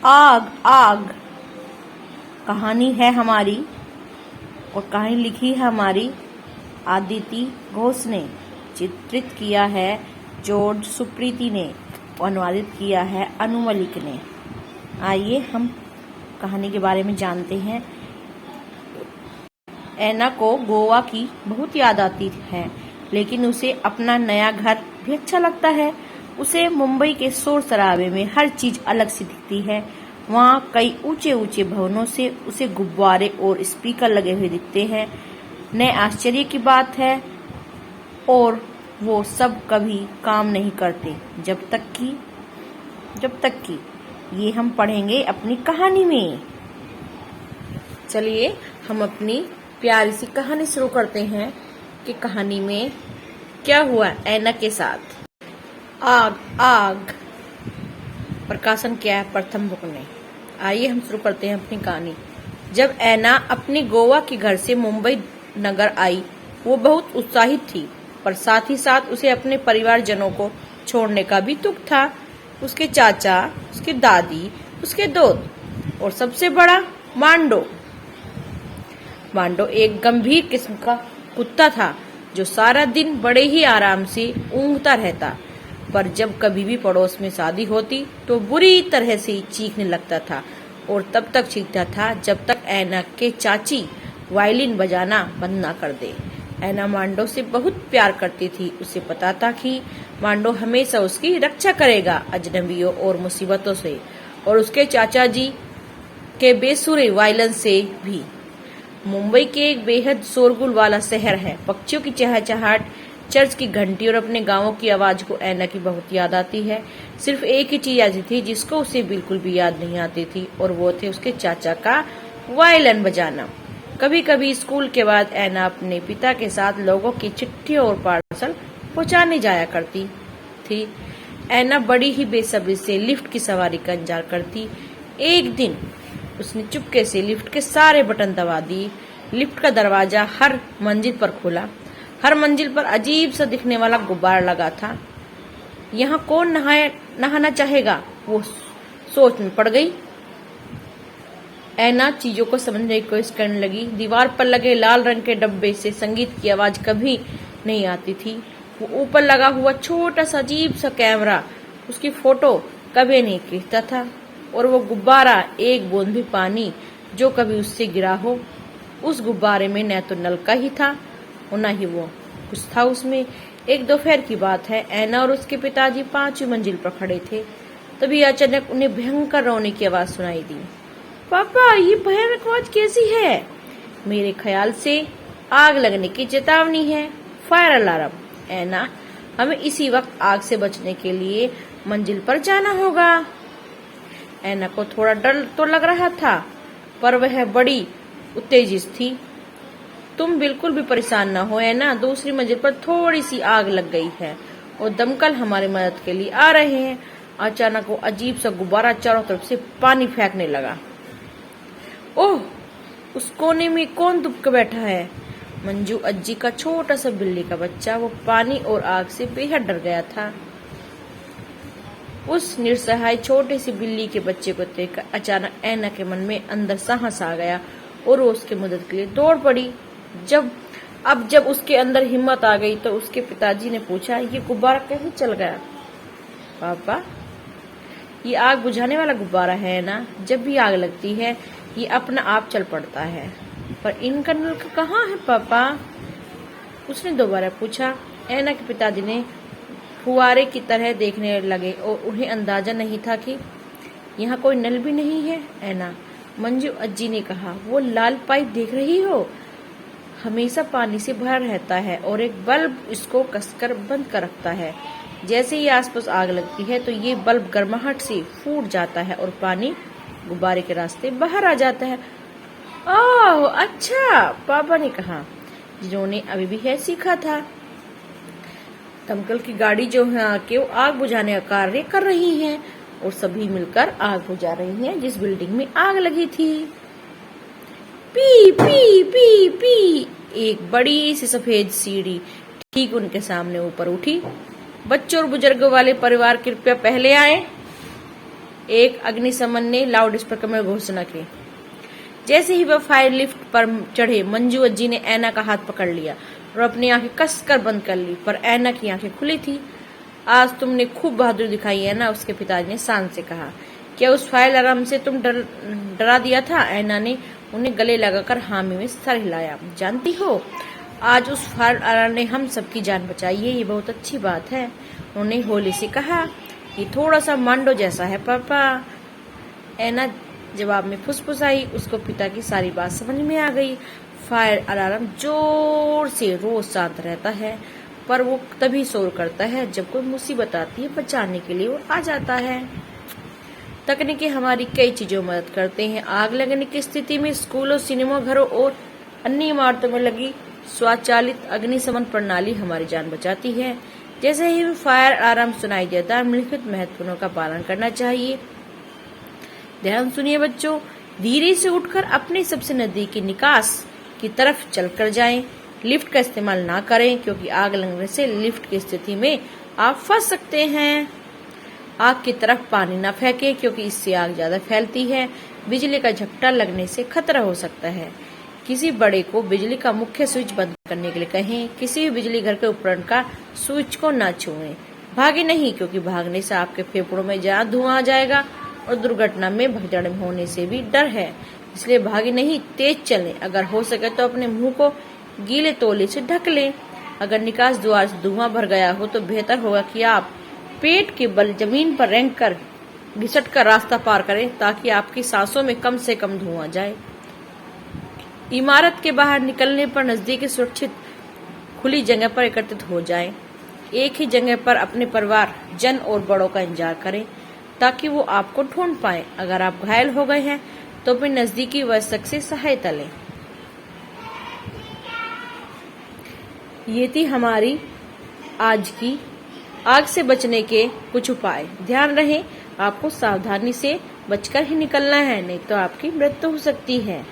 आग आग कहानी है हमारी और कहानी लिखी है हमारी आदिति घोष ने, चित्रित किया है जॉर्ज सुप्रीति ने, अनुवादित किया है अनु मलिक ने। आइए हम कहानी के बारे में जानते हैं। ऐना को गोवा की बहुत याद आती है, लेकिन उसे अपना नया घर भी अच्छा लगता है। उसे मुंबई के शोर शराबे में हर चीज अलग सी दिखती है। वहाँ कई ऊंचे ऊंचे भवनों से उसे गुब्बारे और स्पीकर लगे हुए दिखते हैं। नए आश्चर्य की बात है, और वो सब कभी काम नहीं करते जब तक कि ये हम पढ़ेंगे अपनी कहानी में। चलिए हम अपनी प्यारी सी कहानी शुरू करते हैं कि कहानी में क्या हुआ ऐना के साथ। आग आग प्रकाशन किया है प्रथम बुक ने। आइए हम शुरू करते हैं अपनी कहानी। जब ऐना अपने गोवा के घर से मुंबई नगर आई, वो बहुत उत्साहित थी, पर साथ ही साथ उसे अपने परिवारजनों को छोड़ने का भी दुख था। उसके चाचा, उसकी दादी, उसके दोस्त और सबसे बड़ा मांडो एक गंभीर किस्म का कुत्ता था, जो सारा दिन बड़े ही आराम से ऊँघता रहता, पर जब कभी भी पड़ोस में शादी होती तो बुरी तरह से चीखने लगता था, और तब तक चीखता था जब तक ऐना के चाची वायलिन बजाना बंद ना कर दे। ऐना मांडो से बहुत प्यार करती थी। उसे पता था कि मांडो हमेशा उसकी रक्षा करेगा, अजनबियों और मुसीबतों से, और उसके चाचा जी के बेसुरे वायलिन से भी। मुंबई के एक बेहद शोरगुल वाला शहर है। पक्षियों की चहचहाट, चर्च की घंटी और अपने गांवों की आवाज को ऐना की बहुत याद आती है। सिर्फ एक ही चीज ऐसी थी जिसको उसे बिल्कुल भी याद नहीं आती थी, और वो थे उसके चाचा का वायलिन बजाना। कभी कभी स्कूल के बाद ऐना अपने पिता के साथ लोगों की चिट्ठी और पार्सल पहुंचाने जाया करती थी। ऐना बड़ी ही बेसब्री से लिफ्ट की सवारी का इंतजार करती। एक दिन उसने चुपके से लिफ्ट के सारे बटन दबा दिए। लिफ्ट का दरवाजा हर मंजिल पर खुला। हर मंजिल पर अजीब सा दिखने वाला गुब्बारा लगा था। यहाँ कौन नहाना चाहेगा, वो सोच में पड़ गई। ऐना चीजों को समझने की कोशिश करने लगी। दीवार पर लगे लाल रंग के डब्बे से संगीत की आवाज कभी नहीं आती थी। वो ऊपर लगा हुआ छोटा सा अजीब सा कैमरा उसकी फोटो कभी नहीं खींचता था, और वो गुब्बारा एक बूंद भी पानी जो कभी उससे गिरा हो, उस गुब्बारे में न तो नल का ही था और न ही वो कुछ था उसमें। एक दोपहर की बात है। ऐना और उसके पिताजी 5वीं मंजिल पर खड़े थे। तभी अचानक उन्हें भयंकर रोने की आवाज सुनाई दी। पापा, ये भयानक आवाज कैसी है? मेरे ख्याल से आग लगने की चेतावनी है। Fire alarm. ऐना, हमें इसी वक्त आग से बचने के लिए मंजिल पर जाना होगा। ऐना को थोड़ा डर तो लग रहा था, पर वह बड़ी उत्तेजित थी। तुम बिल्कुल भी परेशान न हो ऐना, दूसरी मंजिल पर थोड़ी सी आग लग गई है और दमकल हमारी मदद के लिए आ रहे हैं। अचानक वो अजीब सा गुब्बारा चारों तरफ से पानी फेंकने लगा। ओह, उस कोने में कौन दुबके बैठा है? मंजू अज्जी का छोटा सा बिल्ली का बच्चा। वो पानी और आग से बेहद डर गया था। उस निस्सहाय छोटे सी बिल्ली के बच्चे को देखकर अचानक ऐना के मन में अंदर साहस आ गया, और वो उसकी मदद के लिए दौड़ पड़ी। जब उसके अंदर हिम्मत आ गई तो उसके पिताजी ने पूछा, ये गुब्बारा कैसे चल गया? पापा, ये आग बुझाने वाला गुब्बारा है ना। जब भी आग लगती है ये अपना आप चल पड़ता है। पर इनका नल कहाँ है पापा? उसने दोबारा पूछा। ऐना के पिताजी ने फुआरे की तरह देखने लगे, और उन्हें अंदाजा नहीं था कि यहाँ कोई नल भी नहीं है। ऐना, मंजू अज्जी ने कहा, वो लाल पाइप देख रही हो, हमेशा पानी से भरा रहता है, और एक बल्ब इसको कसकर बंद कर रखता है। जैसे ही आसपास आग लगती है तो ये बल्ब गर्माहट से फूट जाता है और पानी गुब्बारे के रास्ते बाहर आ जाता है। ओह अच्छा, पापा ने कहा, जिन्होंने अभी भी है सीखा था। दमकल की गाड़ी जो है आके वो आग बुझाने का कार्य कर रही है, और सभी मिलकर आग बुझा रही हैं जिस बिल्डिंग में आग लगी थी। पी पी पी पी एक बड़ी सी सफेद सीढ़ी ठीक उनके सामने ऊपर उठी। बच्चों और बुजुर्गों वाले परिवार कृपया पहले आए। एक अग्निशमन ने लाउड स्पीकर में घोषणा की। जैसे ही वह फायर लिफ्ट पर चढ़े, मंजू अज्जी ने ऐना का हाथ पकड़ लिया और अपनी आंखें कसकर बंद कर ली, पर ऐना की आंखें खुली थी। आज तुमने खूब बहादुरी दिखाई है ना, उसके पिताजी ने शान से कहा। क्या उस फायर अलार्म से तुम डरा दिया था? ऐना ने उन्हें गले लगाकर हामी में सर हिलाया। जानती हो, आज उस फायर अलार्म ने हम सबकी जान बचाई है, ये बहुत अच्छी बात है। उन्होंने होली से कहा। ये थोड़ा सा मांडो जैसा है पापा, ऐना जवाब में फुसफुसाई। उसको पिता की सारी बात समझ में आ गई। फायर अलार्म जोर से रोज शांत रहता है, पर वो तभी शोर करता है जब कोई मुसीबत आती है। बचाने के लिए वो आ जाता है। तकनीकी हमारी कई चीजों में मदद करते हैं। आग लगने की स्थिति में स्कूलों, सिनेमा घरों और अन्य इमारतों में लगी स्वचालित अग्निशमन प्रणाली हमारी जान बचाती है। जैसे ही फायर अलार्म सुनाई देता है, निम्नलिखित महत्वपूर्णों का पालन करना चाहिए। ध्यान सुनिए बच्चों, धीरे से उठकर अपने सबसे नजदीकी निकास की तरफ चलकर जाएं। लिफ्ट का इस्तेमाल ना करें, क्योंकि आग लगने से लिफ्ट की स्थिति में आप फंस सकते हैं। आग की तरफ पानी न फेंकें, क्योंकि इससे आग ज्यादा फैलती है। बिजली का झपटा लगने से खतरा हो सकता है। किसी बड़े को बिजली का मुख्य स्विच बंद करने के लिए कहें। किसी भी बिजली घर के उपकरण का स्विच को न छुएं। भागे नहीं, क्योंकि भागने से आपके फेफड़ों में ज्यादा धुआं आ जाएगा और दुर्घटना में भगदड़ होने से भी डर है। इसलिए भागे नहीं, तेज चलें। अगर हो सके तो अपने मुंह को गीले तौलिए से ढक लें। अगर निकास द्वार से धुआं भर गया हो तो बेहतर होगा कि आप पेट के बल जमीन पर रेंग कर घिसट कर रास्ता पार करें, ताकि आपकी सांसों में कम से कम धुआं जाए। इमारत के बाहर निकलने पर नजदीकी सुरक्षित खुली जगह पर एकत्रित हो जाएं। एक ही जगह पर अपने परिवार, जन और बड़ों का इंतजार करें, ताकि वो आपको ढूंढ पाए। अगर आप घायल हो गए हैं तो अपने नजदीकी वयस्क से सहायता लें। ये थी हमारी आज की आग से बचने के कुछ उपाय। ध्यान रहे, आपको सावधानी से बचकर ही निकलना है, नहीं तो आपकी मृत्यु हो सकती है।